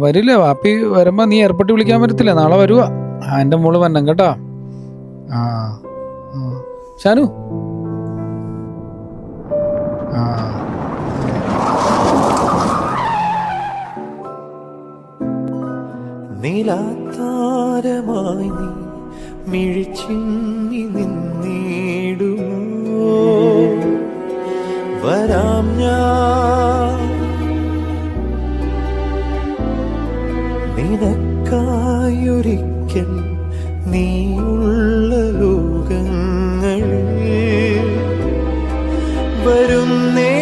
വരില്ലേ വാപ്പി വരുമ്പോ നീ എയർപോർട്ടിൽ വിളിക്കാൻ പറ്റത്തില്ല, നാളെ വരുവാ. എൻ്റെ മോള് വരണം കേട്ടാ. ആ ആ. ഷാനു ആ നീലാത്താരമായി നീ മിഴിച്ചിങ്ങി നിന്നിടുമോ, വരാം ഞാൻ നിനക്കായൊരിക്കൽ നീയുള്ള ലോകങ്ങളിൽ വരുന്നേ